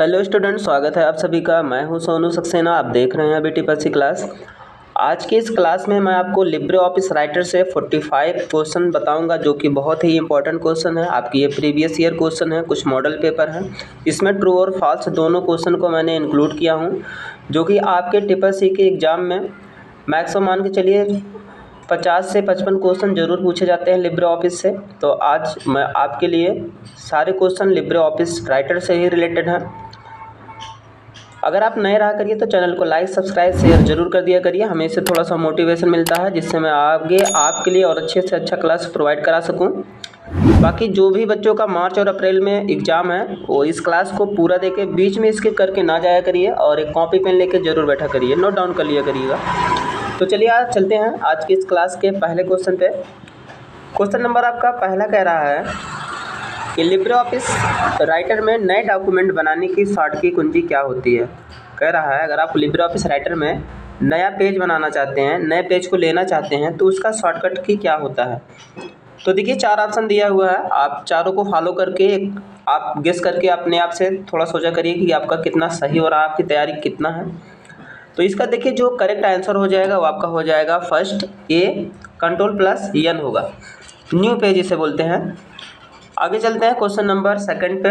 Hello student, स्वागत है आप सभी का। मैं हूं सोनू सक्सेना। आप देख रहे हैं BTPSC क्लास। आज की इस क्लास में मैं आपको लिब्रे ऑफिस राइटर से 45 क्वेश्चन बताऊंगा, जो कि बहुत ही इंपॉर्टेंट क्वेश्चन है। आपके ये प्रीवियस ईयर क्वेश्चन है, कुछ मॉडल पेपर है। इसमें ट्रू और फॉल्स दोनों क्वेश्चन को मैंने इंक्लूड किया हूँ, जो कि आपके TPSC के एग्ज़ाम में मैक्सिमम मान के चलिए 50 से 55 क्वेश्चन जरूर पूछे जाते हैं लिब्रे ऑफिस से। तो आज मैं आपके लिए सारे क्वेश्चन लिब्रे ऑफिस राइटर से ही रिलेटेड हैं। अगर आप नए रहा करिए तो चैनल को लाइक, सब्सक्राइब, शेयर जरूर कर दिया करिए। हमें इससे थोड़ा सा मोटिवेशन मिलता है, जिससे मैं आगे आपके लिए और अच्छे से अच्छा क्लास प्रोवाइड करा सकूं। बाकी जो भी बच्चों का मार्च और अप्रैल में एग्ज़ाम है, वो इस क्लास को पूरा देके बीच में स्किप करके ना जाया करिए और एक कॉपी पेन लेके जरूर बैठा करिए, नोट डाउन कर लिया करिएगा। तो चलिए आज चलते हैं आज की इस क्लास के पहले क्वेश्चन पे। क्वेश्चन नंबर आपका पहला कह रहा है कि लिब्रे ऑफिस राइटर में नए डॉक्यूमेंट बनाने की शॉर्ट की कुंजी क्या होती है। कह रहा है अगर आप लिब्रे ऑफिस राइटर में नया पेज बनाना चाहते हैं, नए पेज को लेना चाहते हैं, तो उसका शॉर्टकट की क्या होता है। तो देखिए 4 ऑप्शन दिया हुआ है, आप चारों को फॉलो करके आप गेस करके अपने आप से थोड़ा सोचा करिए कि आपका कितना सही हो रहा है, आपकी तैयारी कितना है। तो इसका देखिए जो करेक्ट आंसर हो जाएगा वो आपका हो जाएगा फर्स्ट ए, Ctrl+N होगा। न्यू पेज इसे बोलते हैं। आगे चलते हैं क्वेश्चन नंबर सेकंड पे।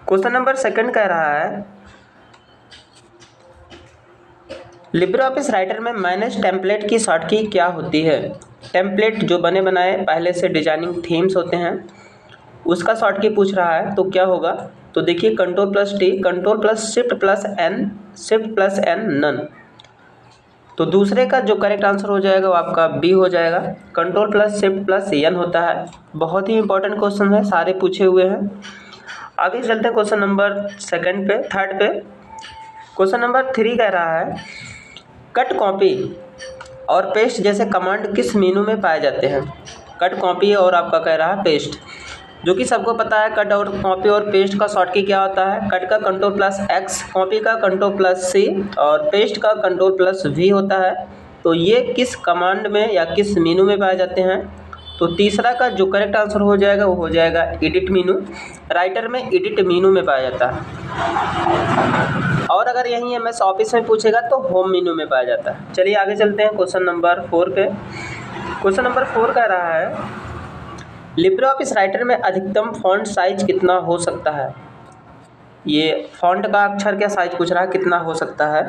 क्वेश्चन नंबर सेकंड कह रहा है लिब्रे ऑफिस राइटर में मैनेज टेम्पलेट की शॉर्ट की क्या होती है। टेम्पलेट जो बने बनाए पहले से डिजाइनिंग थीम्स होते हैं, उसका शॉर्ट की पूछ रहा है, तो क्या होगा। तो देखिए Ctrl+T, Ctrl+Shift+N, Shift+N नन। तो दूसरे का जो करेक्ट आंसर हो जाएगा वो आपका बी हो जाएगा, Ctrl+Shift+N होता है। बहुत ही इंपॉर्टेंट क्वेश्चन है, सारे पूछे हुए हैं। आगे चलते हैं क्वेश्चन नंबर थर्ड पे। क्वेश्चन नंबर 3 कह रहा है कट, कॉपी और पेस्ट जैसे कमांड किस मेनू में पाए जाते हैं। कट, कॉपी और आपका कह रहा है पेस्ट, जो कि सबको पता है कट और कॉपी और पेस्ट का शॉर्ट की क्या होता है। कट का Ctrl+X, कॉपी का Ctrl+C और पेस्ट का Ctrl+V होता है। तो ये किस कमांड में या किस मेनू में पाए जाते हैं। तो तीसरा का जो करेक्ट आंसर हो जाएगा वो हो जाएगा एडिट मेनू। राइटर में एडिट मेनू में पाया जाता है, और अगर यही MS ऑफिस में पूछेगा तो होम मेनू में पाया जाता है। चलिए आगे चलते हैं क्वेश्चन नंबर 4 पे। क्वेश्चन नंबर 4 कह रहा है लिब्रे ऑफिस राइटर में अधिकतम फॉन्ट साइज कितना हो सकता है। ये फॉन्ट का अक्षर क्या साइज पूछ रहा है, कितना हो सकता है।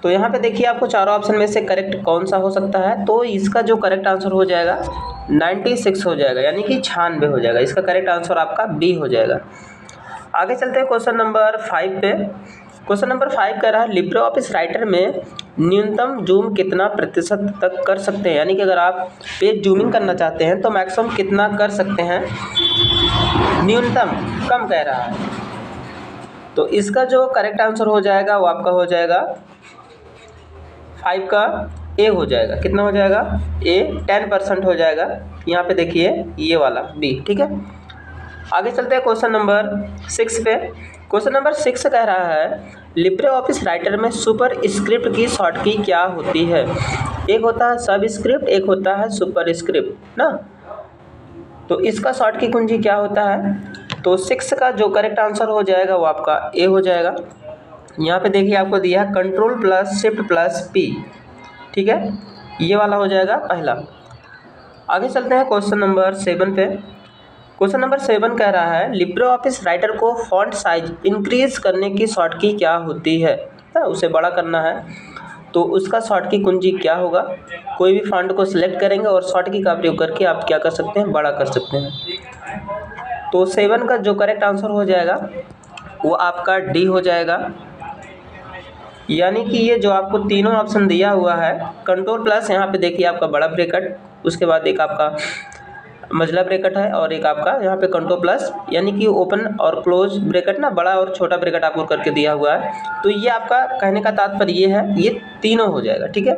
तो यहाँ पे देखिए आपको चारों ऑप्शन में से करेक्ट कौन सा हो सकता है। तो इसका जो करेक्ट आंसर हो जाएगा 96 हो जाएगा, यानी कि 96 हो जाएगा। इसका करेक्ट आंसर आपका बी हो जाएगा। आगे चलते हैं क्वेश्चन नंबर 5 पे। क्वेश्चन नंबर 5 कह रहा है लिब्रे ऑफिस राइटर में न्यूनतम जूम कितना प्रतिशत तक कर सकते हैं, यानी कि अगर आप पेज जूमिंग करना चाहते हैं तो मैक्सिमम कितना कर सकते हैं। न्यूनतम कम कह रहा है, तो इसका जो करेक्ट आंसर हो जाएगा वो आपका हो जाएगा 5 का ए हो जाएगा। कितना हो जाएगा ए, 10% हो जाएगा। यहाँ पे देखिए ये वाला बी, ठीक है। आगे चलते हैं क्वेश्चन नंबर 6 पे। क्वेश्चन नंबर 6 कह रहा है लिब्रे ऑफिस राइटर में सुपर स्क्रिप्ट की शॉर्ट की क्या होती है। एक होता है सब स्क्रिप्ट, एक होता है सुपर स्क्रिप्ट ना। तो इसका शॉर्ट की कुंजी क्या होता है। तो 6 का जो करेक्ट आंसर हो जाएगा वो आपका ए हो जाएगा। यहाँ पे देखिए आपको दिया है Ctrl+Shift+P, ठीक है, ये वाला हो जाएगा पहला। आगे चलते हैं क्वेश्चन नंबर 7 पे। क्वेश्चन नंबर 7 कह रहा है लिब्रे ऑफिस राइटर को फॉन्ट साइज इंक्रीज करने की शॉर्ट की क्या होती है। उसे बड़ा करना है तो उसका शॉर्ट की कुंजी क्या होगा। कोई भी फॉन्ट को सिलेक्ट करेंगे और शॉर्ट की का प्रयोग करके आप क्या कर सकते हैं, बड़ा कर सकते हैं। तो 7 का जो करेक्ट आंसर हो जाएगा वो आपका डी हो जाएगा। यानी कि ये जो आपको तीनों ऑप्शन दिया हुआ है, Ctrl+, यहाँ पे देखिए आपका बड़ा ब्रैकेट, उसके बाद एक आपका मझला ब्रैकेट है और एक आपका यहाँ पे Ctrl+, यानी कि ओपन और क्लोज ब्रैकेट ना, बड़ा और छोटा ब्रैकेट आपको करके दिया हुआ है। तो ये आपका कहने का तात्पर्य ये है, ये तीनों हो जाएगा, ठीक है।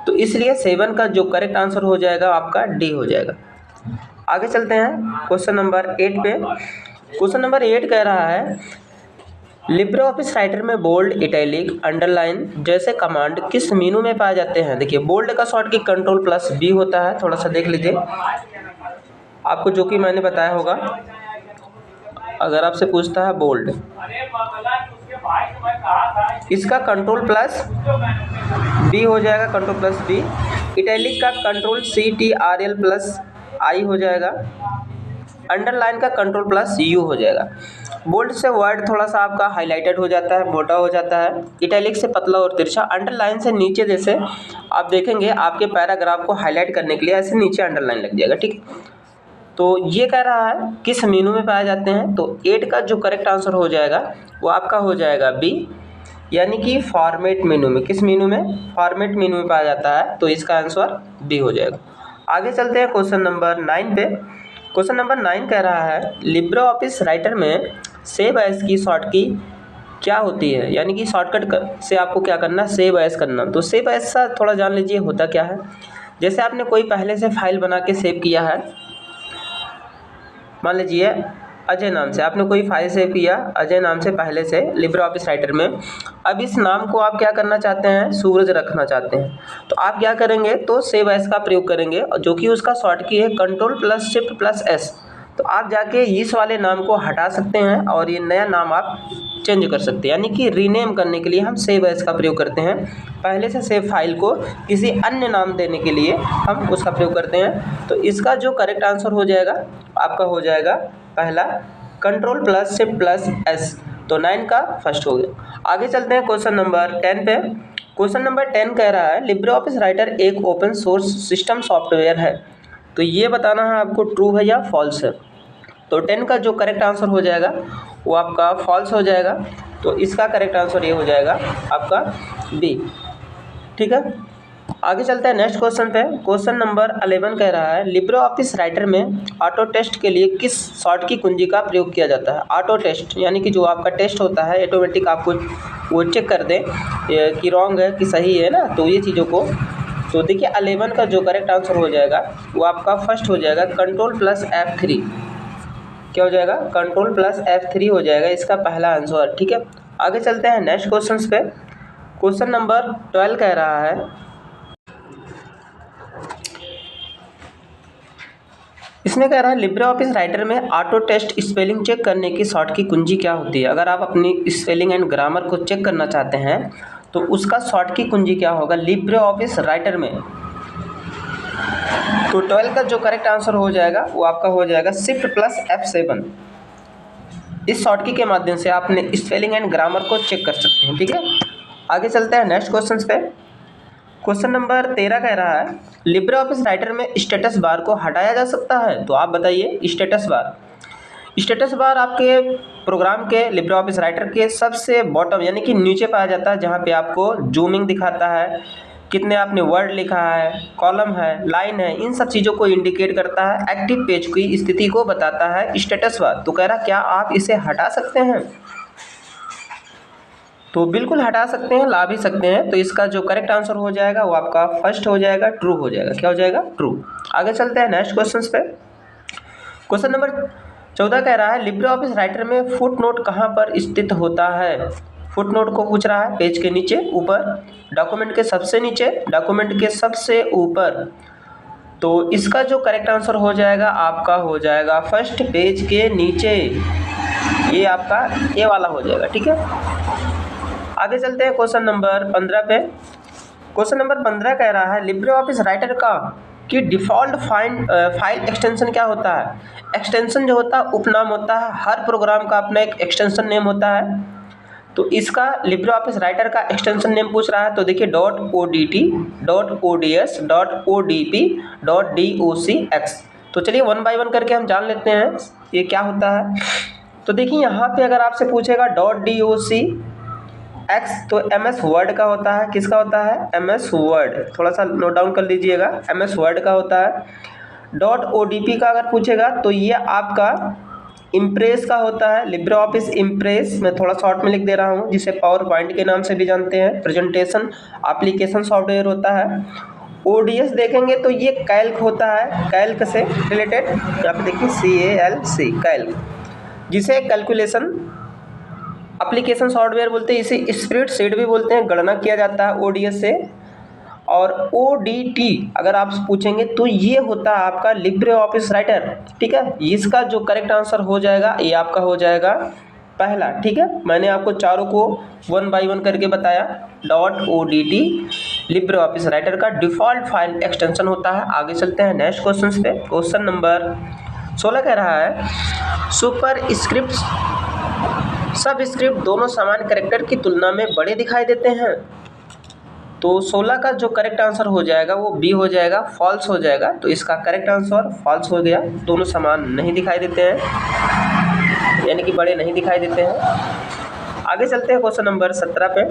तो इसलिए 7 का जो करेक्ट आंसर हो जाएगा आपका डी हो जाएगा। आगे चलते हैं क्वेश्चन नंबर 8 पे। क्वेश्चन नंबर 8 कह रहा है लिब्रे ऑफिस राइटर में बोल्ड, इटैलिक, अंडरलाइन जैसे कमांड किस मेनू में पाए जाते हैं। देखिए बोल्ड का शॉर्ट की Ctrl+B होता है, थोड़ा सा देख लीजिए आपको, जो कि मैंने बताया होगा। अगर आपसे पूछता है बोल्ड, इसका कंट्रोल प्लस बी हो जाएगा, कंट्रोल प्लस बी। इटैलिक का कंट्रोल CTRL प्लस आई हो जाएगा। अंडरलाइन का कंट्रोल प्लस यू हो जाएगा। बोल्ड से वर्ड थोड़ा सा आपका हाईलाइटेड हो जाता है, मोटा हो जाता है। इटैलिक से पतला और तिरछा। अंडरलाइन से नीचे जैसे आप देखेंगे आपके पैराग्राफ को हाईलाइट करने के लिए ऐसे नीचे अंडरलाइन लग जाएगा, ठीक। तो ये कह रहा है किस मीनू में पाए जाते हैं, तो 8 का जो करेक्ट आंसर हो जाएगा वो आपका हो जाएगा बी, यानी कि फॉर्मेट मेनू में। किस मीनू में? फॉर्मेट मेनू में पाया जाता है, तो इसका आंसर बी हो जाएगा। आगे चलते हैं क्वेश्चन नंबर 9 पे। क्वेश्चन नंबर 9 कह रहा है लिब्रे ऑफिस राइटर में सेव एज की शॉर्ट की क्या होती है, यानी कि शॉर्टकट से आपको क्या करना है, सेव एज करना। तो सेव एज सा थोड़ा जान लीजिए होता क्या है। जैसे आपने कोई पहले से फाइल बना के सेव किया है, मान लीजिए अजय नाम से आपने कोई फाइल सेव किया, अजय नाम से पहले से लिब्रे ऑफिस राइटर में। अब इस नाम को आप क्या करना चाहते हैं, सूरज रखना चाहते हैं, तो आप क्या करेंगे, तो सेव एज का प्रयोग करेंगे, जो कि उसका शॉर्ट की है control plus shift plus S. तो आप जाके इस वाले नाम को हटा सकते हैं और ये नया नाम आप चेंज कर सकते हैं, यानी कि रीनेम करने के लिए हम सेव एज का प्रयोग करते हैं। पहले से सेव फाइल को किसी अन्य नाम देने के लिए हम उसका प्रयोग करते हैं। तो इसका जो करेक्ट आंसर हो जाएगा आपका हो जाएगा पहला control plus shift plus S. तो 9 का फर्स्ट हो गया। आगे चलते हैं क्वेश्चन नंबर 10 पे। क्वेश्चन नंबर 10 कह रहा है लिब्रे ऑफिस राइटर एक ओपन सोर्स सिस्टम सॉफ्टवेयर है, तो ये बताना है आपको ट्रू है या फॉल्स है। तो 10 का जो करेक्ट आंसर हो जाएगा वो आपका फॉल्स हो जाएगा, तो इसका करेक्ट आंसर ये हो जाएगा आपका बी, ठीक है। आगे चलते हैं नेक्स्ट क्वेश्चन पे। क्वेश्चन नंबर 11 कह रहा है लिब्रे ऑफिस राइटर में ऑटो टेस्ट के लिए किस शॉर्ट की कुंजी का प्रयोग किया जाता है। ऑटो टेस्ट यानी कि जो आपका टेस्ट होता है ऑटोमेटिक आपको वो चेक कर दे कि रॉन्ग है कि सही है ना, तो ये चीज़ों को। तो देखिए 11 का जो करेक्ट आंसर हो जाएगा वो आपका फर्स्ट हो जाएगा कंट्रोल प्लस F3। क्या हो जाएगा, कंट्रोल प्लस F3 हो जाएगा इसका पहला आंसर, ठीक है। आगे चलते हैं नेक्स्ट क्वेश्चन पे। क्वेश्चन नंबर 12 कह रहा है इसमें कह रहा है लिब्रे ऑफिस राइटर में ऑटो टेस्ट स्पेलिंग चेक करने की शॉर्ट की कुंजी क्या होती है। अगर आप अपनी स्पेलिंग एंड ग्रामर को चेक करना चाहते हैं तो उसका शॉर्ट की कुंजी क्या होगा लिब्रे ऑफिस राइटर में। तो 12 का जो करेक्ट आंसर हो जाएगा वो आपका हो जाएगा शिफ्ट प्लस F7। इस शॉर्ट की के माध्यम से आप अपने स्पेलिंग एंड ग्रामर को चेक कर सकते हैं, ठीक है। आगे चलते हैं नेक्स्ट क्वेश्चन पे। क्वेश्चन नंबर 13 कह रहा है लिब्रे ऑफिस राइटर में स्टेटस बार को हटाया जा सकता है, तो आप बताइए स्टेटस बार। स्टेटस बार आपके प्रोग्राम के लिब्रे ऑफिस राइटर के सबसे बॉटम यानी कि नीचे पाया जाता है, जहाँ पे आपको जूमिंग दिखाता है, कितने आपने वर्ड लिखा है, कॉलम है, लाइन है, इन सब चीज़ों को इंडिकेट करता है, एक्टिव पेज की स्थिति को बताता है स्टेटस बार। तो कह रहा क्या आप इसे हटा सकते हैं, तो बिल्कुल हटा सकते हैं, ला भी सकते हैं। तो इसका जो करेक्ट आंसर हो जाएगा वो आपका फर्स्ट हो जाएगा, ट्रू हो जाएगा। क्या हो जाएगा, ट्रू। आगे चलते हैं नेक्स्ट क्वेश्चन पे। क्वेश्चन नंबर 14 कह रहा है लिब्रे ऑफिस राइटर में फुट नोट कहाँ पर स्थित होता है। फुट नोट को पूछ रहा है पेज के नीचे, ऊपर, डॉक्यूमेंट के सबसे नीचे, डॉक्यूमेंट के सबसे ऊपर। तो इसका जो करेक्ट आंसर हो जाएगा आपका हो जाएगा फर्स्ट पेज के नीचे, ये आपका ए वाला हो जाएगा, ठीक है। आगे चलते हैं क्वेश्चन नंबर 15 पे। क्वेश्चन नंबर 15 कह रहा है लिब्रे ऑफिस राइटर का कि डिफ़ॉल्ट फाइल एक्सटेंशन क्या होता है। एक्सटेंशन जो होता है उपनाम होता है, हर प्रोग्राम का अपना एक एक्सटेंशन नेम होता है। तो इसका लिब्रे ऑफिस राइटर का एक्सटेंशन नेम पूछ रहा है, तो देखिए .odt, .ods, .odp, .docx। तो चलिए 1 बाय 1 करके हम जान लेते हैं ये क्या होता है। तो देखिए यहाँ पे अगर आपसे पूछेगा .docx तो MS वर्ड का होता है। किसका होता है, MS वर्ड, थोड़ा सा नोट डाउन कर लीजिएगा, MS वर्ड का होता है। .odp का अगर पूछेगा तो ये आपका इम्प्रेस का होता है, लिब्रे ऑफिस इम्प्रेस। मैं थोड़ा शॉर्ट में लिख दे रहा हूँ, जिसे पावर पॉइंट के नाम से भी जानते हैं, प्रेजेंटेशन एप्लीकेशन सॉफ्टवेयर होता है। ODS देखेंगे तो ये कैल्क होता है, कैल्क से रिलेटेड, यहाँ पे देखिए CALC कैल्क, जिसे कैलकुलेशन एप्लीकेशन सॉफ्टवेयर बोलते हैं। इसे स्प्रेडशीट भी बोलते हैं, गणना किया जाता है ODS से। और ODT अगर आप पूछेंगे तो ये होता है आपका लिब्रे ऑफिस राइटर। ठीक है, इसका जो करेक्ट आंसर हो जाएगा ये आपका हो जाएगा पहला। ठीक है, मैंने आपको चारों को 1 बाय 1 करके बताया। .odt लिब्रे ऑफिस राइटर का डिफ़ॉल्ट फाइल एक्सटेंशन होता है। आगे चलते हैं नेक्स्ट क्वेश्चन पे। क्वेश्चन नंबर 16 कह रहा है सुपर स्क्रिप्ट सब स्क्रिप्ट दोनों समान कैरेक्टर की तुलना में बड़े दिखाई देते हैं। तो 16 का जो करेक्ट आंसर हो जाएगा वो बी हो जाएगा, फॉल्स हो जाएगा। तो इसका करेक्ट आंसर फॉल्स हो गया, दोनों समान नहीं दिखाई देते हैं, यानी कि बड़े नहीं दिखाई देते हैं। आगे चलते हैं क्वेश्चन नंबर 17 पे।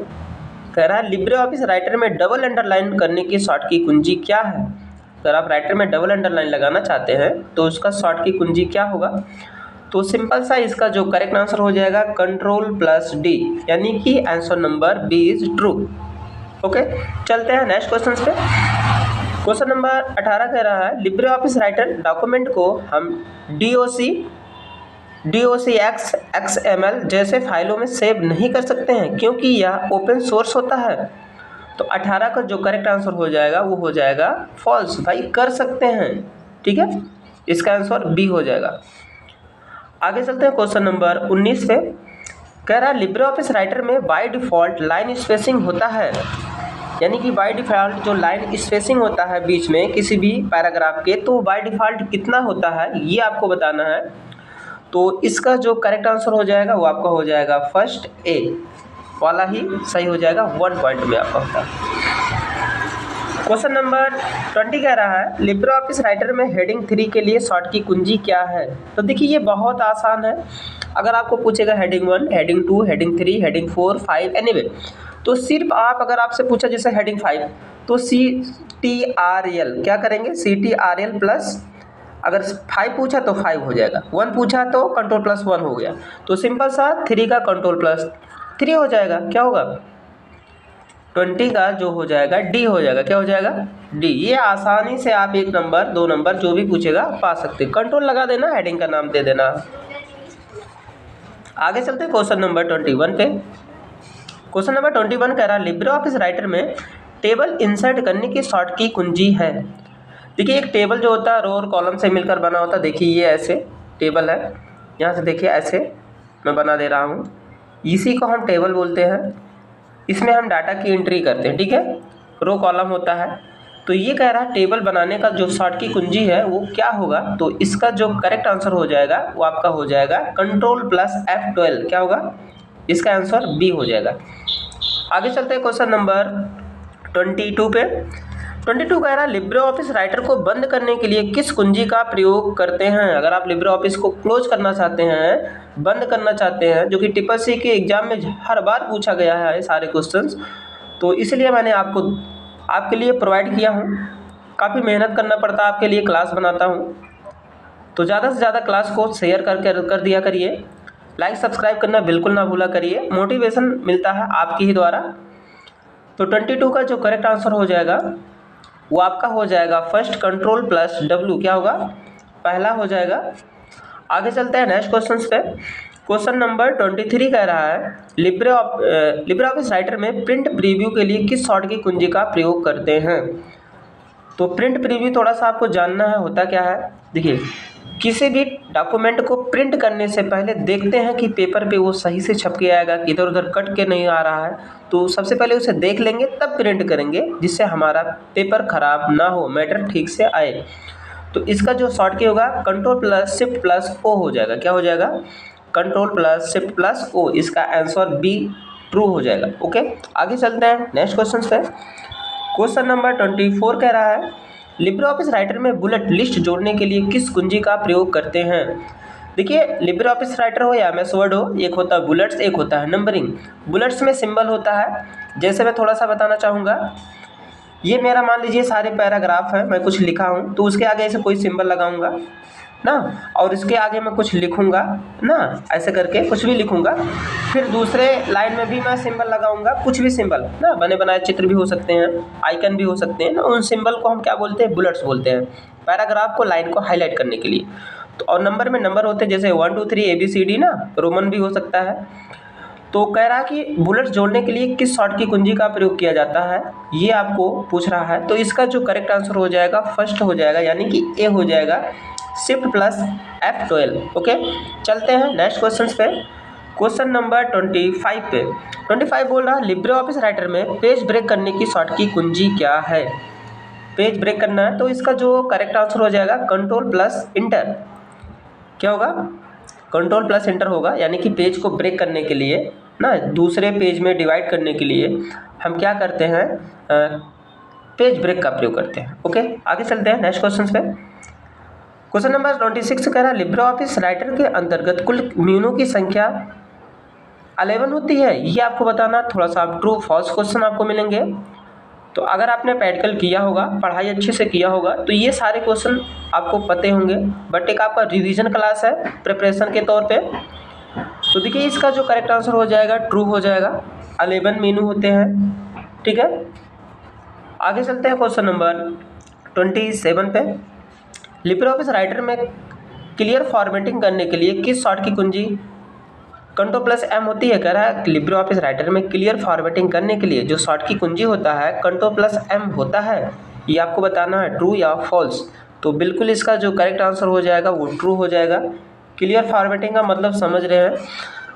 कह रहा है लिब्रे ऑफिस राइटर में डबल अंडरलाइन करने की शॉर्ट की कुंजी क्या है। अगर आप राइटर में डबल अंडरलाइन लगाना चाहते हैं तो उसका शॉर्ट की कुंजी क्या होगा। तो सिंपल सा इसका जो करेक्ट आंसर हो जाएगा Ctrl+D, यानी कि answer number B is true. Okay, चलते हैं नेक्स्ट क्वेश्चन पे। क्वेश्चन नंबर 18 कह रहा है लिब्रे ऑफिस राइटर डॉक्यूमेंट को हम docx XML जैसे फाइलों में सेव नहीं कर सकते हैं क्योंकि यह ओपन सोर्स होता है। तो 18 का जो करेक्ट आंसर हो जाएगा वो हो जाएगा फॉल्स। भाई कर सकते हैं, ठीक है, इसका आंसर बी हो जाएगा। आगे चलते हैं क्वेश्चन नंबर 19 पे। कह रहा है लिब्रे ऑफिस राइटर में बाय डिफ़ॉल्ट लाइन स्पेसिंग होता है, यानी कि बाय डिफ़ॉल्ट जो लाइन स्पेसिंग होता है बीच में किसी भी पैराग्राफ के, तो बाय डिफ़ॉल्ट कितना होता है ये आपको बताना है। तो इसका जो करेक्ट आंसर हो जाएगा वो आपका हो जाएगा फर्स्ट ए वाला ही सही हो जाएगा, 1 पॉइंट में आपका होता है। क्वेश्चन नंबर 20 कह रहा है लिब्रे ऑफिस राइटर में हेडिंग 3 के लिए शॉर्ट की कुंजी क्या है। तो देखिए ये बहुत आसान है। अगर आपको पूछेगा heading 1, heading 2, heading 3, heading 4, 5 anyway, तो सिर्फ आप अगर आपसे पूछा जैसे हेडिंग 5 तो CTRL क्या करेंगे, CTRL प्लस, अगर 5 पूछा तो 5 हो जाएगा, 1 पूछा तो Ctrl+1 हो गया। तो सिंपल सा 3 का Ctrl+3 हो जाएगा, क्या होगा 20 का जो हो जाएगा डी हो जाएगा, क्या हो जाएगा डी। ये आसानी से आप 1 नंबर 2 नंबर जो भी पूछेगा पा सकते, कंट्रोल लगा देना, हेडिंग का नाम दे देना। आगे चलते हैं क्वेश्चन नंबर 21 पे। क्वेश्चन नंबर 21 कह रहा है लिब्रे ऑफिस राइटर में टेबल इंसर्ट करने की शॉर्ट की कुंजी है। देखिए एक टेबल जो होता है रो और कॉलम से मिलकर बना होता है। देखिए ये ऐसे टेबल है, यहाँ से देखिए ऐसे मैं बना दे रहा हूँ, इसी को हम टेबल बोलते हैं। इसमें हम डाटा की एंट्री करते हैं, ठीक है, रो कॉलम होता है। तो ये कह रहा है टेबल बनाने का जो शॉर्ट की कुंजी है वो क्या होगा। तो इसका जो करेक्ट आंसर हो जाएगा वो आपका हो जाएगा Ctrl+F12, क्या होगा, इसका आंसर बी हो जाएगा। आगे चलते हैं क्वेश्चन नंबर 22 पे। 22 कह रहा है लिब्रे ऑफिस राइटर को बंद करने के लिए किस कुंजी का प्रयोग करते हैं। अगर आप लिब्रे ऑफिस को क्लोज करना चाहते हैं, बंद करना चाहते हैं, जो कि TPSC के एग्जाम में हर बार पूछा गया है सारे क्वेश्चंस, तो इसलिए मैंने आपके लिए प्रोवाइड किया हूँ। काफ़ी मेहनत करना पड़ता है आपके लिए, क्लास बनाता हूँ, तो ज़्यादा से ज़्यादा क्लास को शेयर कर दिया करिए, लाइक सब्सक्राइब करना बिल्कुल ना भूला करिए, मोटिवेशन मिलता है आपकी ही द्वारा। तो 22 का जो करेक्ट आंसर हो जाएगा वो आपका हो जाएगा फर्स्ट Ctrl+W, क्या होगा, पहला हो जाएगा। आगे चलते हैं नेक्स्ट क्वेश्चन पे। क्वेश्चन नंबर 23 कह रहा है लिब्रे ऑफिस राइटर में प्रिंट प्रीव्यू के लिए किस शॉर्ट की कुंजी का प्रयोग करते हैं। तो प्रिंट प्रीव्यू थोड़ा सा आपको जानना है होता क्या है। देखिए किसी भी डॉक्यूमेंट को प्रिंट करने से पहले देखते हैं कि पेपर पे वो सही से छप के आएगा, इधर उधर कट के नहीं आ रहा है। तो सबसे पहले उसे देख लेंगे तब प्रिंट करेंगे, जिससे हमारा पेपर ख़राब ना हो, मैटर ठीक से आए। तो इसका जो शॉर्ट की होगा Ctrl+Shift+O हो जाएगा, क्या हो जाएगा Ctrl+Shift+O, इसका आंसर बी ट्रू हो जाएगा। ओके, आगे चलते हैं नेक्स्ट क्वेश्चन पे। क्वेश्चन नंबर 24 कह रहा है लिब्रे ऑफिस राइटर में बुलेट लिस्ट जोड़ने के लिए किस कुंजी का प्रयोग करते हैं। देखिए लिब्रे ऑफिस राइटर हो या MS वर्ड हो, एक होता है बुलेट्स, एक होता है नंबरिंग। बुलेट्स में सिंबल होता है, जैसे मैं थोड़ा सा बताना चाहूँगा। ये मेरा मान लीजिए सारे पैराग्राफ है, मैं कुछ लिखा हूँ तो उसके आगे ऐसे कोई सिंबल लगाऊंगा ना, और इसके आगे मैं कुछ लिखूंगा ना, ऐसे करके कुछ भी लिखूंगा। फिर दूसरे लाइन में भी मैं सिंबल लगाऊंगा, कुछ भी सिंबल ना, बने बनाए चित्र भी हो सकते हैं, आइकन भी हो सकते हैं ना, उन सिंबल को हम क्या बोलते हैं, बुलेट्स बोलते हैं, पैराग्राफ को, लाइन को हाईलाइट करने के लिए। तो और नंबर में नंबर होते हैं, जैसे 1 2 3 ABCD ना, रोमन भी हो सकता है। तो कह रहा कि बुलेट्स जोड़ने के लिए किस शॉर्ट की कुंजी का प्रयोग किया जाता है, ये आपको पूछ रहा है। तो इसका जो करेक्ट आंसर हो जाएगा फर्स्ट हो जाएगा, यानी कि ए हो जाएगा, शिफ्ट प्लस F12। ओके, चलते हैं नेक्स्ट क्वेश्चन पे। क्वेश्चन नंबर 25 पे 25 बोल रहा है लिब्रे ऑफिस राइटर में पेज ब्रेक करने की शॉर्ट की कुंजी क्या है। पेज ब्रेक करना है तो इसका जो करेक्ट आंसर हो जाएगा कंट्रोल प्लस इंटर। क्या होगा, कंट्रोल प्लस इंटर होगा, यानी कि पेज को ब्रेक करने के लिए ना, दूसरे पेज में डिवाइड करने के लिए हम क्या करते हैं, पेज ब्रेक का प्रयोग करते हैं। ओके, आगे चलते हैं नेक्स्ट क्वेश्चन पे। क्वेश्चन नंबर 26 कह रहा है लिब्रे ऑफिस राइटर के अंतर्गत कुल मेनू की संख्या 11 होती है। ये आपको बताना, थोड़ा सा ट्रू फॉल्स क्वेश्चन आपको मिलेंगे। तो अगर आपने प्रैक्टिकल किया होगा, पढ़ाई अच्छे से किया होगा, तो ये सारे क्वेश्चन आपको पते होंगे, बट एक आपका रिवीजन क्लास है प्रिपरेशन के तौर पे। तो देखिए इसका जो करेक्ट आंसर हो जाएगा ट्रू हो जाएगा, 11 मेनू होते हैं। ठीक है, आगे चलते हैं क्वेश्चन नंबर 27 पे। लिब्रे ऑफिस राइटर में क्लियर फॉर्मेटिंग करने के लिए किस शॉर्ट की कुंजी कंट्रोल प्लस M होती है। कह रहा है लिब्रे ऑफिस राइटर में क्लियर फॉर्मेटिंग करने के लिए जो शॉर्ट की कुंजी होता है कंट्रोल प्लस M होता है। ये आपको बताना है ट्रू या फॉल्स। तो बिल्कुल इसका जो करेक्ट आंसर हो जाएगा वो ट्रू हो जाएगा। क्लियर फॉर्मेटिंग का मतलब समझ रहे हैं,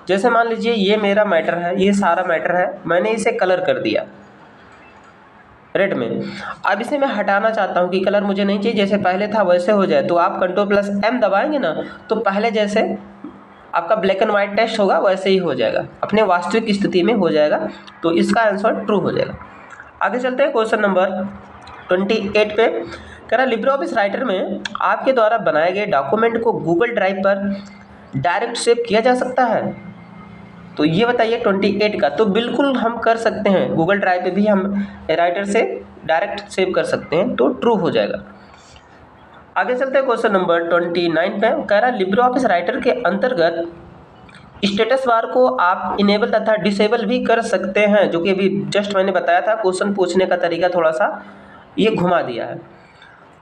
जैसे मान लीजिए ये मेरा मैटर है, ये सारा मैटर है, मैंने इसे कलर कर दिया रेड में। अब इसे मैं हटाना चाहता हूँ कि कलर मुझे नहीं चाहिए, जैसे पहले था वैसे हो जाए, तो आप कंट्रोल प्लस M दबाएंगे ना, तो पहले जैसे आपका ब्लैक एंड वाइट टेक्स्ट होगा वैसे ही हो जाएगा, अपने वास्तविक स्थिति में हो जाएगा। तो इसका आंसर ट्रू हो जाएगा। आगे चलते हैं क्वेश्चन नंबर 28 पे। कह रहा लिब्रे ऑफिस राइटर में आपके द्वारा बनाए गए डॉक्यूमेंट को गूगल ड्राइव पर डायरेक्ट सेव किया जा सकता है। तो ये बताइए 28 का। तो बिल्कुल हम कर सकते हैं, गूगल ड्राइव पे भी हम राइटर से डायरेक्ट सेव कर सकते हैं, तो ट्रू हो जाएगा। आगे चलते हैं क्वेश्चन नंबर 29 पे। कह रहा है लिब्रे ऑफिस राइटर के अंतर्गत स्टेटस बार को आप इनेबल तथा डिसेबल भी कर सकते हैं, जो कि अभी जस्ट मैंने बताया था। क्वेश्चन पूछने का तरीका थोड़ा सा ये घुमा दिया है।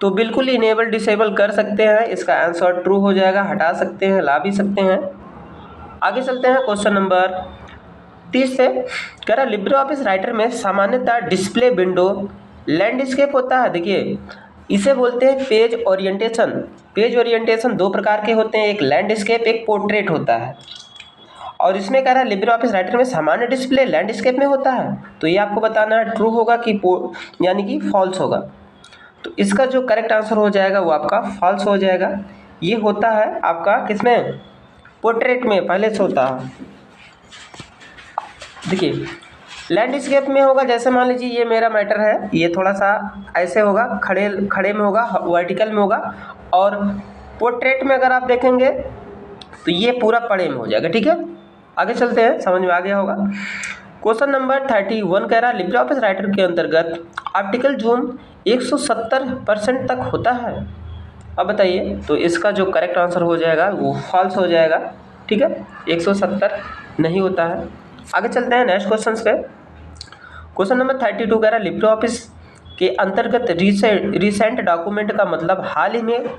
तो बिल्कुल इनेबल डिसेबल कर सकते हैं, इसका आंसर ट्रू हो जाएगा। हटा सकते हैं, ला भी सकते हैं। आगे चलते हैं क्वेश्चन नंबर 30 पे। कह रहा है लिब्रे ऑफिस राइटर में सामान्यतः डिस्प्ले विंडो लैंडस्केप होता है। देखिए इसे बोलते हैं पेज ओरिएंटेशन। पेज ओरिएंटेशन दो प्रकार के होते हैं, एक लैंडस्केप एक पोर्ट्रेट होता है। और इसमें कह रहा है लिब्रे ऑफिस राइटर में सामान्य डिस्प्ले लैंडस्केप में होता है। तो ये आपको बताना है ट्रू होगा कि यानी कि फॉल्स होगा। तो इसका जो करेक्ट आंसर हो जाएगा वो आपका फॉल्स हो जाएगा। ये होता है आपका किसमें, पोर्ट्रेट में पहले से होता है। देखिए लैंडस्केप में होगा, जैसे मान लीजिए ये मेरा मैटर है, ये थोड़ा सा ऐसे होगा, खड़े में होगा, वर्टिकल में होगा। और पोर्ट्रेट में अगर आप देखेंगे तो ये पूरा पड़े में हो जाएगा। ठीक है, आगे चलते हैं, समझ में आ गया होगा। क्वेश्चन नंबर 31 कह रहा है लिब्रे ऑफिस राइटर के अंतर्गत ऑप्टिकल जूम 170% तक होता है। अब बताइए, तो इसका जो करेक्ट आंसर हो जाएगा वो फॉल्स हो जाएगा। ठीक है, 170 नहीं होता है। आगे चलते हैं नेक्स्ट क्वेश्चन पे। क्वेश्चन नंबर 32 कह रहा है लिब्रे ऑफिस के अंतर्गत रिसेंट डॉक्यूमेंट का मतलब हाल ही में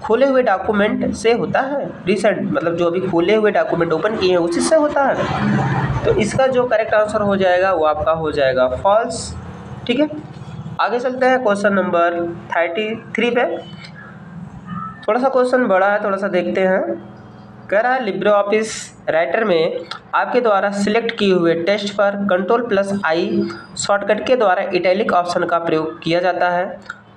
खोले हुए डॉक्यूमेंट से होता है। रिसेंट मतलब जो अभी खोले हुए डॉक्यूमेंट ओपन किए हैं उसी से होता है। तो इसका जो करेक्ट आंसर हो जाएगा वो आपका हो जाएगा फॉल्स। ठीक है, आगे चलते हैं क्वेश्चन नंबर 33 पे। थोड़ा सा क्वेश्चन बड़ा है, थोड़ा सा देखते हैं। कह रहा है लिब्रे ऑफिस राइटर में आपके द्वारा सिलेक्ट किए हुए टेक्स्ट पर कंट्रोल प्लस आई शॉर्टकट के द्वारा इटैलिक ऑप्शन का प्रयोग किया जाता है।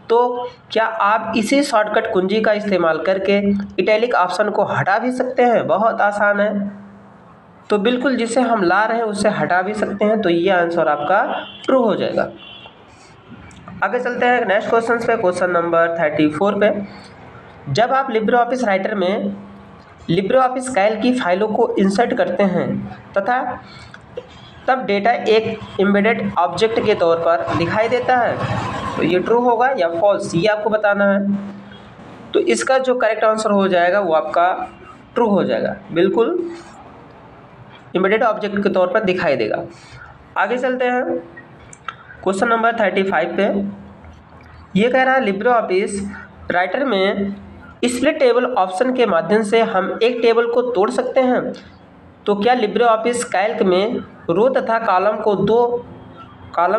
तो क्या आप इसी शॉर्टकट कुंजी का इस्तेमाल करके इटैलिक ऑप्शन को हटा भी सकते हैं। बहुत आसान है। तो बिल्कुल जिसे हम ला रहे हैं उससे हटा भी सकते हैं। तो ये आंसर आपका ट्रू हो जाएगा। आगे चलते हैं नेक्स्ट क्वेश्चन पे। क्वेश्चन नंबर 34 पे। जब आप लिब्रे ऑफिस राइटर में लिब्रे ऑफिस कैल्क की फाइलों को इंसर्ट करते हैं तथा तब डेटा एक एम्बेडेड ऑब्जेक्ट के तौर पर दिखाई देता है, तो ये ट्रू होगा या फॉल्स, ये आपको बताना है। तो इसका जो करेक्ट आंसर हो जाएगा वो आपका ट्रू हो जाएगा। बिल्कुल एम्बेडेड ऑब्जेक्ट के तौर पर दिखाई देगा। आगे चलते हैं क्वेश्चन नंबर 35 पे। ये कह रहा है लिब्रे ऑफिस राइटर में स्प्लिट टेबल ऑप्शन के माध्यम से हम एक टेबल को तोड़ सकते हैं। तो क्या लिब्रे ऑफिस कैल्क में रो तथा कॉलम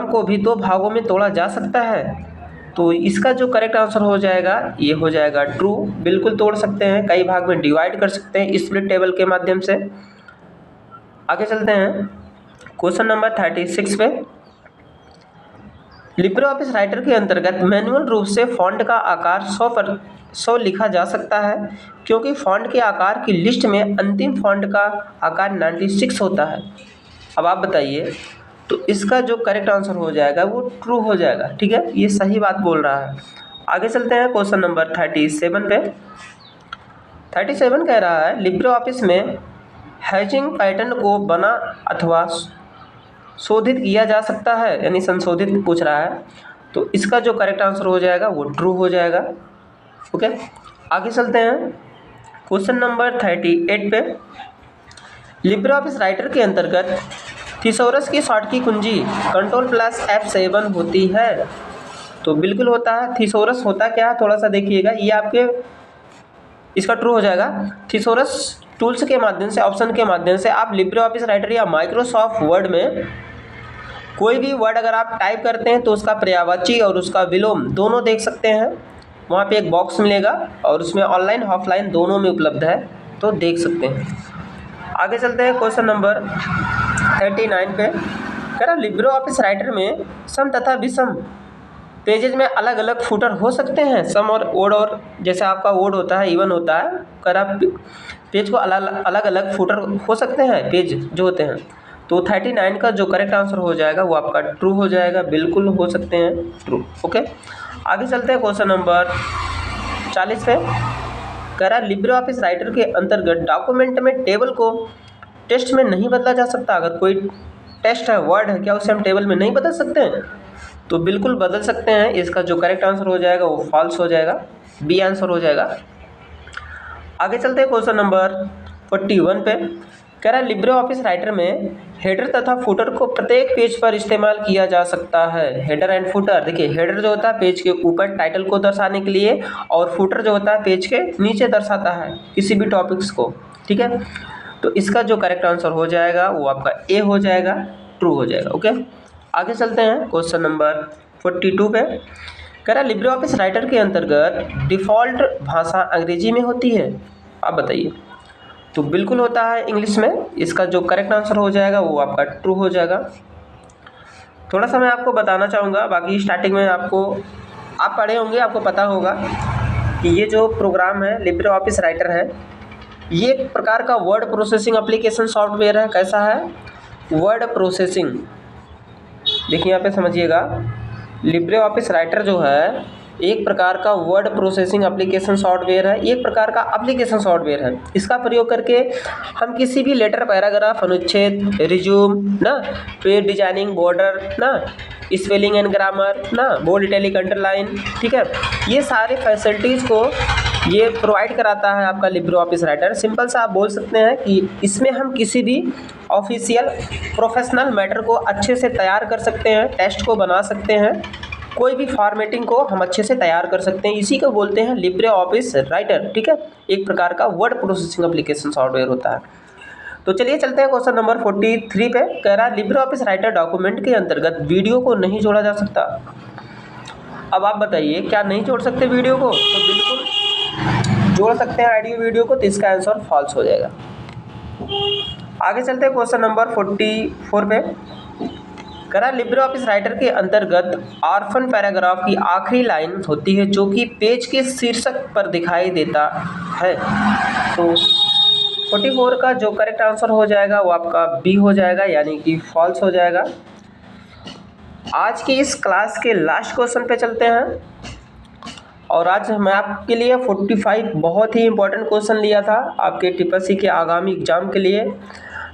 को भी दो भागों में तोड़ा जा सकता है? तो इसका जो करेक्ट आंसर हो जाएगा ये हो जाएगा ट्रू। बिल्कुल तोड़ सकते हैं, कई भाग में डिवाइड कर सकते हैं स्प्लिट टेबल के माध्यम से। आगे चलते हैं क्वेश्चन नंबर 36 पे। लिब्रे ऑफिस राइटर के अंतर्गत मैनुअल रूप से फॉन्ट का आकार 100 लिखा जा सकता है, क्योंकि फॉन्ट के आकार की लिस्ट में अंतिम फॉन्ट का आकार 96 होता है। अब आप बताइए, तो इसका जो करेक्ट आंसर हो जाएगा वो ट्रू हो जाएगा। ठीक है, ये सही बात बोल रहा है। आगे चलते हैं क्वेश्चन नंबर 37 पे। 37 कह रहा है लिब्रे ऑफिस में हैचिंग पैटर्न को बना अथवा शोधित किया जा सकता है, यानी संशोधित पूछ रहा है। तो इसका जो करेक्ट आंसर हो जाएगा वो ट्रू हो जाएगा। ओके, आगे चलते हैं क्वेश्चन नंबर 38 पे। लिब्रे ऑफिस राइटर के अंतर्गत थिसॉरस की शॉर्टकी कुंजी Ctrl+F7 होती है। तो बिल्कुल होता है। थिसॉरस होता क्या है थोड़ा सा देखिएगा, ये आपके इसका ट्रू हो जाएगा। थिसॉरस टूल्स के माध्यम से, ऑप्शन के माध्यम से आप लिब्रे ऑफिस राइटर या माइक्रोसॉफ्ट वर्ड में कोई भी वर्ड अगर आप टाइप करते हैं तो उसका पर्यायवाची और उसका विलोम दोनों देख सकते हैं। वहाँ पे एक बॉक्स मिलेगा और उसमें ऑनलाइन ऑफलाइन दोनों में उपलब्ध है, तो देख सकते हैं। आगे चलते हैं क्वेश्चन नंबर 39 पे। कह रहा लिब्रे ऑफिस राइटर में सम तथा विषम पेजेज में अलग अलग फुटर हो सकते हैं। सम और ओड, और जैसे आपका ओड होता है, इवन होता है, कर आप पेज को अलग अलग फुटर हो सकते हैं पेज जो होते हैं। तो 39 का जो करेक्ट आंसर हो जाएगा वो आपका ट्रू हो जाएगा। बिल्कुल हो सकते हैं, ट्रू। ओके, आगे चलते हैं क्वेश्चन नंबर 40 पे। कह रहा लिब्रे ऑफिस राइटर के अंतर्गत डॉक्यूमेंट में टेबल को टेक्स्ट में नहीं बदला जा सकता। अगर कोई टेक्स्ट है, वर्ड है, क्या उसे हम टेबल में नहीं बदल सकते हैं? तो बिल्कुल बदल सकते हैं। इसका जो करेक्ट आंसर हो जाएगा वो फॉल्स हो जाएगा, बी आंसर हो जाएगा। आगे चलते हैं क्वेश्चन नंबर 41 पे। कह रहा लिब्रे ऑफिस राइटर में हेडर तथा फुटर को प्रत्येक पेज पर इस्तेमाल किया जा सकता है। हेडर एंड फुटर, देखिए हेडर जो होता है पेज के ऊपर टाइटल को दर्शाने के लिए, और फुटर जो होता है पेज के नीचे दर्शाता है किसी भी टॉपिक्स को। ठीक है, तो इसका जो करेक्ट आंसर हो जाएगा वो आपका ए हो जाएगा, ट्रू हो जाएगा। ओके, आगे चलते हैं क्वेश्चन नंबर 42 पे। कह रहा लिब्रे ऑफिस राइटर के अंतर्गत डिफ़ॉल्ट भाषा अंग्रेजी में होती है। आप बताइए। तो बिल्कुल होता है इंग्लिश में। इसका जो करेक्ट आंसर हो जाएगा वो आपका ट्रू हो जाएगा। थोड़ा सा मैं आपको बताना चाहूँगा, बाकी स्टार्टिंग में आप पढ़े होंगे, आपको पता होगा कि ये जो प्रोग्राम है लिब्रे ऑफिस राइटर है, ये एक प्रकार का वर्ड प्रोसेसिंग एप्लीकेशन सॉफ्टवेयर है। कैसा है? Word processing. देखिए यहाँ पे समझिएगा, लिब्रे ऑफिस राइटर जो है एक प्रकार का वर्ड प्रोसेसिंग एप्लीकेशन सॉफ्टवेयर है, एक प्रकार का एप्लीकेशन सॉफ्टवेयर है। इसका प्रयोग करके हम किसी भी लेटर, पैराग्राफ, अनुच्छेद, रिज्यूम ना, पेज डिजाइनिंग, बॉर्डर ना, स्पेलिंग एंड ग्रामर ना, बोल्ड, इटैलिक, अंडरलाइन, ठीक है, ये सारे फैसिलिटीज़ को ये प्रोवाइड कराता है आपका लिब्रे ऑफिस राइटर। सिंपल सा आप बोल सकते हैं कि इसमें हम किसी भी ऑफिशियल प्रोफेशनल मैटर को अच्छे से तैयार कर सकते हैं, टेक्स्ट को बना सकते हैं, कोई भी फॉर्मेटिंग को हम अच्छे से तैयार कर सकते हैं। इसी को बोलते हैं लिब्रे ऑफिस राइटर। ठीक है, एक प्रकार का वर्ड प्रोसेसिंग एप्लीकेशन सॉफ्टवेयर होता है। तो चलिए चलते हैं क्वेश्चन नंबर 43 पे। कह रहा है लिब्रे ऑफिस राइटर डॉक्यूमेंट के अंतर्गत वीडियो को नहीं जोड़ा जा सकता। अब आप बताइए, क्या नहीं जोड़ सकते वीडियो को? तो बिल्कुल जोड़ सकते हैं ऑडियो वीडियो को, तो इसका आंसर फॉल्स हो जाएगा। आगे चलते हैं क्वेश्चन नंबर 44 पे। कह रहा लिब्रे ऑफिस राइटर के अंतर्गत ऑर्फन पैराग्राफ की आखिरी लाइन होती है जो कि पेज के शीर्षक पर दिखाई देता है। तो 44 का जो करेक्ट आंसर हो जाएगा वो आपका बी हो जाएगा, यानी कि फॉल्स हो जाएगा। आज की इस क्लास के लास्ट क्वेश्चन पे चलते हैं, और आज मैं आपके लिए 45 बहुत ही इंपॉर्टेंट क्वेश्चन लिया था आपके टीपीएससी के आगामी एग्जाम के लिए।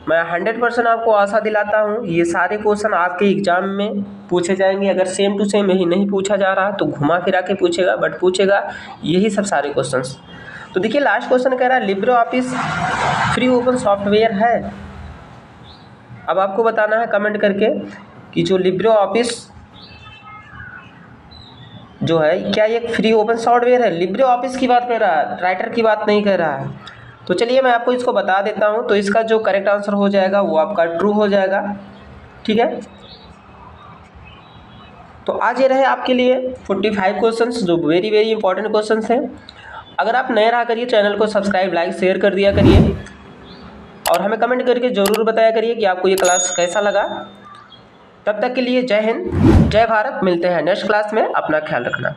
मैं 100% आपको आशा दिलाता हूँ ये सारे क्वेश्चन आपके एग्जाम में पूछे जाएंगे। अगर सेम टू सेम यही नहीं पूछा जा रहा तो घुमा फिरा के पूछेगा, बट पूछेगा यही सब सारे क्वेश्चंस। तो देखिए लास्ट क्वेश्चन कह रहा है Libre office free open software है। अब आपको बताना है कमेंट करके कि जो लिब्रे ऑफिस जो है क्या ये फ्री ओपन सॉफ्टवेयर है। लिब्रे ऑफिस की बात कर रहा है, राइटर की बात नहीं कर रहा है। तो चलिए मैं आपको इसको बता देता हूँ। तो इसका जो करेक्ट आंसर हो जाएगा वो आपका ट्रू हो जाएगा। ठीक है, तो आज ये रहे आपके लिए 45 क्वेश्चंस जो वेरी वेरी इंपॉर्टेंट क्वेश्चंस हैं। अगर आप नए रहा करिए, चैनल को सब्सक्राइब लाइक शेयर कर दिया करिए और हमें कमेंट करके ज़रूर बताया करिए कि आपको ये क्लास कैसा लगा। तब तक के लिए जय हिंद, जय भारत। मिलते हैं नेक्स्ट क्लास में, अपना ख्याल रखना।